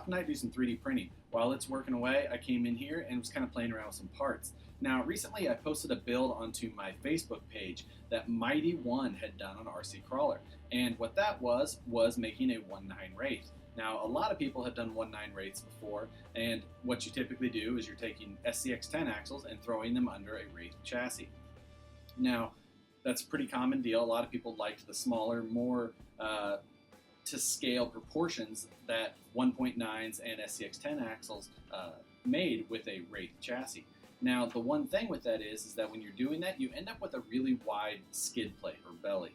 tonight, do some 3D printing. While it's working away, I came in here and was kind of playing around with some parts. Now, recently I posted a build onto my Facebook page that Mighty One had done on RC Crawler. And what that was making a 1.9 Wraith. Now, a lot of people have done 1.9 Wraiths before, and what you typically do is you're taking SCX10 axles and throwing them under a Wraith chassis. Now, that's a pretty common deal. A lot of people liked the smaller, more to scale proportions that 1.9s and SCX10 axles made with a Wraith chassis. Now, the one thing with that is that when you're doing that, you end up with a really wide skid plate or belly.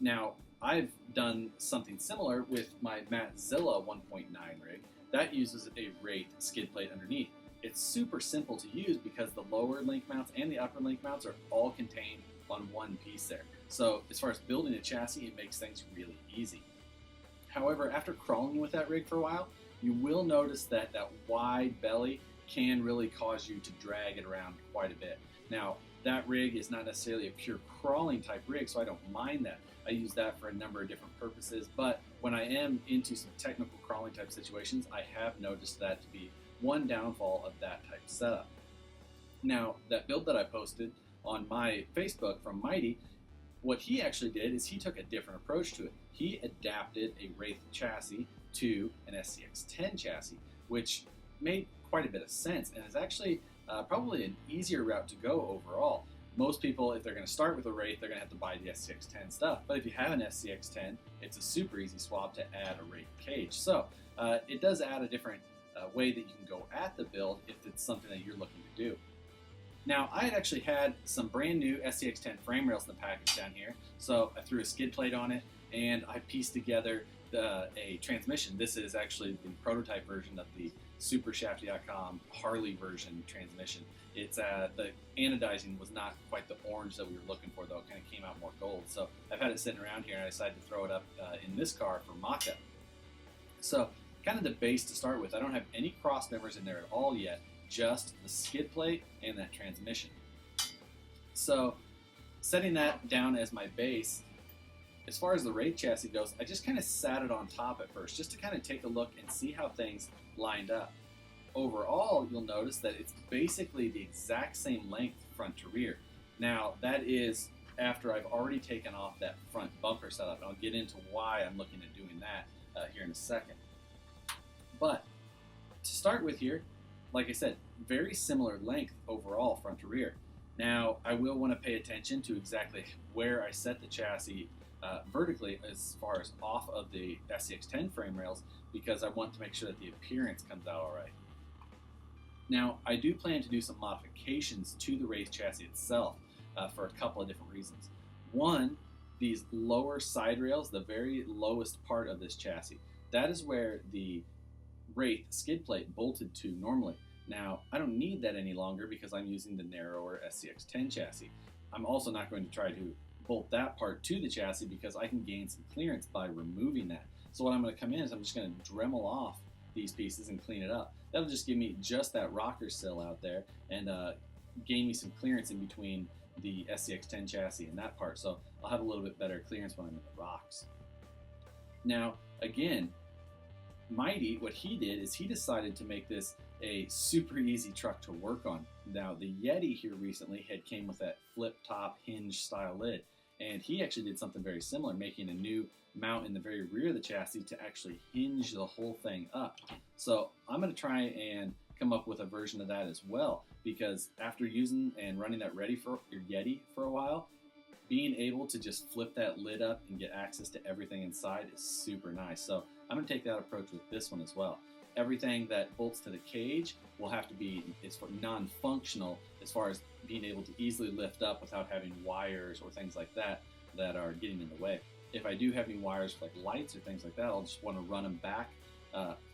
Now, I've done something similar with my Mattzilla 1.9 rig. That uses a Wraith skid plate underneath. It's super simple to use because the lower link mounts and the upper link mounts are all contained on one piece there. So as far as building a chassis, it makes things really easy. However, after crawling with that rig for a while, you will notice that that wide belly can really cause you to drag it around quite a bit. Now, that rig is not necessarily a pure crawling type rig, so I don't mind that. I use that for a number of different purposes, but when I am into some technical crawling type situations, I have noticed that to be one downfall of that type setup. Now, that build that I posted on my Facebook from Mighty, what he actually did is he took a different approach to it. He adapted a Wraith chassis to an SCX10 chassis, which made quite a bit of sense and is actually probably an easier route to go overall. Most people, if they're going to start with a Wraith, they're going to have to buy the SCX10 stuff. But if you have an SCX10, it's a super easy swap to add a Wraith cage. So it does add a different way that you can go at the build if it's something that you're looking to do. Now, I had actually had some brand new SCX10 frame rails in the package down here, so I threw a skid plate on it and I pieced together a transmission. This is actually the prototype version of the supershafty.com Harley version transmission. It's the anodizing was not quite the orange that we were looking for, though. It kind of came out more gold. So I've had it sitting around here and I decided to throw it up in this car for mock-up. So kind of the base to start with. I don't have any cross members in there at all yet, just the skid plate and that transmission. So setting that down as my base, as far as the Wraith chassis goes, I just kind of sat it on top at first just to kind of take a look and see how things lined up. Overall, you'll notice that it's basically the exact same length front to rear. Now, that is after I've already taken off that front bumper setup, and I'll get into why I'm looking at doing that here in a second. But to start with here, like I said, very similar length overall front to rear. Now, I will want to pay attention to exactly where I set the chassis vertically as far as off of the SCX10 frame rails, because I want to make sure that the appearance comes out all right. Now, I do plan to do some modifications to the Wraith chassis itself for a couple of different reasons. One, these lower side rails, the very lowest part of this chassis, that is where the Wraith skid plate bolted to normally. Now, I don't need that any longer because I'm using the narrower SCX10 chassis. I'm also not going to try to bolt that part to the chassis because I can gain some clearance by removing that. So what I'm going to come in is I'm just going to Dremel off these pieces and clean it up. That'll just give me just that rocker sill out there and gain me some clearance in between the SCX10 chassis and that part. So I'll have a little bit better clearance when I'm in the rocks. Now, again, Mighty, what he did is he decided to make this a super easy truck to work on. Now, the Yeti here recently had came with that flip top hinge style lid, and he actually did something very similar, making a new mount in the very rear of the chassis to actually hinge the whole thing up. So I'm going to try and come up with a version of that as well, because after using and running that Ready for your Yeti for a while, being able to just flip that lid up and get access to everything inside is super nice. So I'm going to take that approach with this one as well. Everything that bolts to the cage will have to be non-functional as far as being able to easily lift up without having wires or things like that that are getting in the way. If I do have any wires like lights or things like that, I'll just want to run them back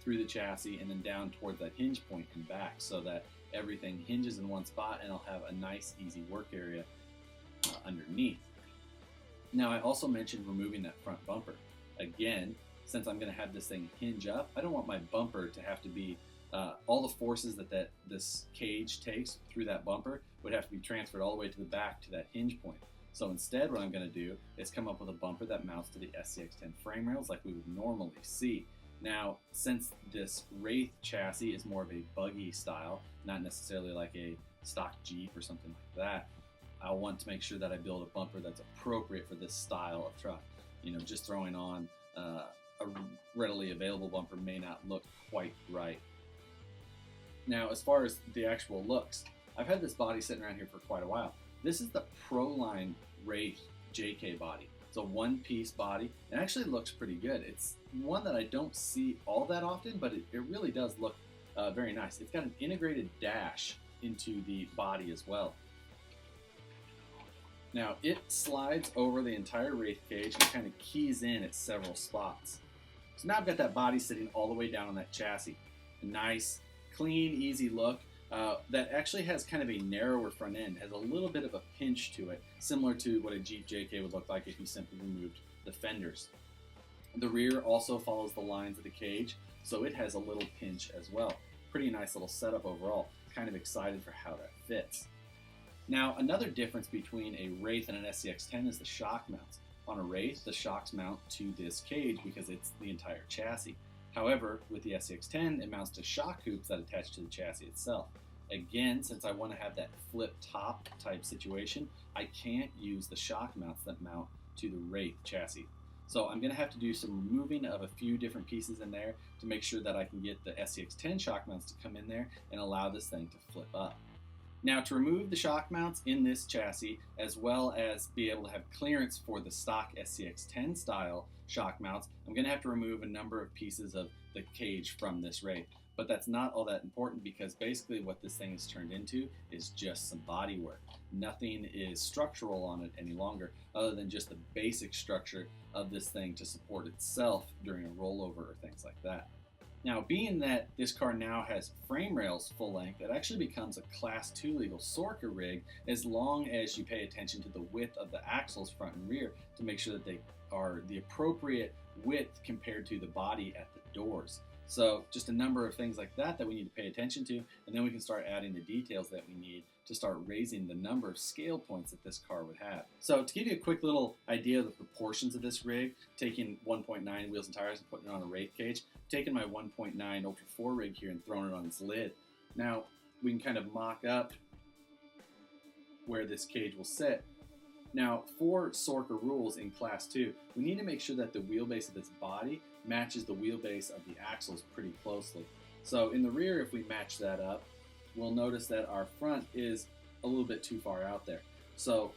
through the chassis and then down towards that hinge point and back so that everything hinges in one spot and I'll have a nice easy work area underneath. Now, I also mentioned removing that front bumper. Again, since I'm going to have this thing hinge up, I don't want my bumper to have to be, all the forces that this cage takes through that bumper would have to be transferred all the way to the back to that hinge point. So instead, what I'm going to do is come up with a bumper that mounts to the SCX10 frame rails like we would normally see. Now, since this Wraith chassis is more of a buggy style, not necessarily like a stock Jeep or something like that, I want to make sure that I build a bumper that's appropriate for this style of truck. You know, just throwing on a readily available bumper may not look quite right. Now, as far as the actual looks, I've had this body sitting around here for quite a while. This is the Proline Wraith JK body. It's a one-piece body. It actually looks pretty good. It's one that I don't see all that often, but it really does look very nice. It's got an integrated dash into the body as well. Now, it slides over the entire Wraith cage and kind of keys in at several spots. So now I've got that body sitting all the way down on that chassis. A nice, clean, easy look. That actually has kind of a narrower front end, has a little bit of a pinch to it, similar to what a Jeep JK would look like if you simply removed the fenders. The rear also follows the lines of the cage, so it has a little pinch as well. Pretty nice little setup overall. Kind of excited for how that fits. Now, another difference between a Wraith and an SCX10 is the shock mounts. On a Wraith, the shocks mount to this cage because it's the entire chassis. However, with the SCX10, it mounts to shock hoops that attach to the chassis itself. Again, since I want to have that flip top type situation, I can't use the shock mounts that mount to the Wraith chassis. So I'm going to have to do some removing of a few different pieces in there to make sure that I can get the SCX10 shock mounts to come in there and allow this thing to flip up. Now, to remove the shock mounts in this chassis, as well as be able to have clearance for the stock SCX10 style shock mounts, I'm going to have to remove a number of pieces of the cage from this Wraith. But that's not all that important because basically what this thing is turned into is just some body work. Nothing is structural on it any longer other than just the basic structure of this thing to support itself during a rollover or things like that. Now, being that this car now has frame rails full length, it actually becomes a Class 2 legal Sorka rig as long as you pay attention to the width of the axles front and rear to make sure that they are the appropriate width compared to the body at the doors. So just a number of things like that we need to pay attention to, and then we can start adding the details that we need to start raising the number of scale points that this car would have. So to give you a quick little idea of the proportions of this rig, taking 1.9 wheels and tires and putting it on a Wraith cage, taking my 1.9 Ultra 4 rig here and throwing it on its lid. Now we can kind of mock up where this cage will sit. Now, for Sorka rules in Class 2, we need to make sure that the wheelbase of this body matches the wheelbase of the axles pretty closely. So in the rear, if we match that up, we'll notice that our front is a little bit too far out there. So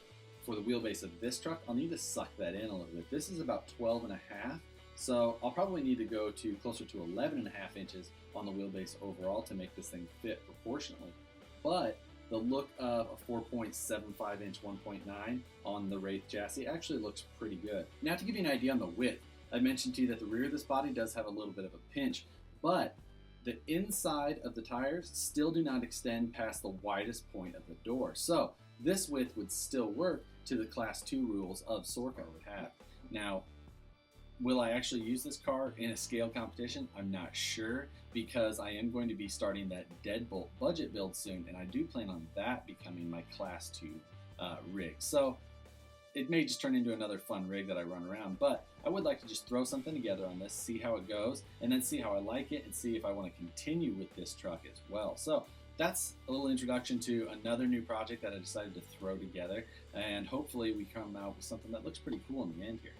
for the wheelbase of this truck, I'll need to suck that in a little bit. This is about 12 and a half, so I'll probably need to go to closer to 11 and a half inches on the wheelbase overall to make this thing fit proportionally. But the look of a 4.75 inch 1.9 on the Wraith chassis actually looks pretty good. Now, to give you an idea on the width, I mentioned to you that the rear of this body does have a little bit of a pinch, but the inside of the tires still do not extend past the widest point of the door. So this width would still work to the Class 2 rules of Sorka would have. Now, will I actually use this car in a scale competition? I'm not sure, because I am going to be starting that Deadbolt budget build soon, and I do plan on that becoming my Class 2 rig. So it may just turn into another fun rig that I run around, but I would like to just throw something together on this, see how it goes, and then see how I like it, and see if I want to continue with this truck as well. So that's a little introduction to another new project that I decided to throw together, and hopefully we come out with something that looks pretty cool in the end here.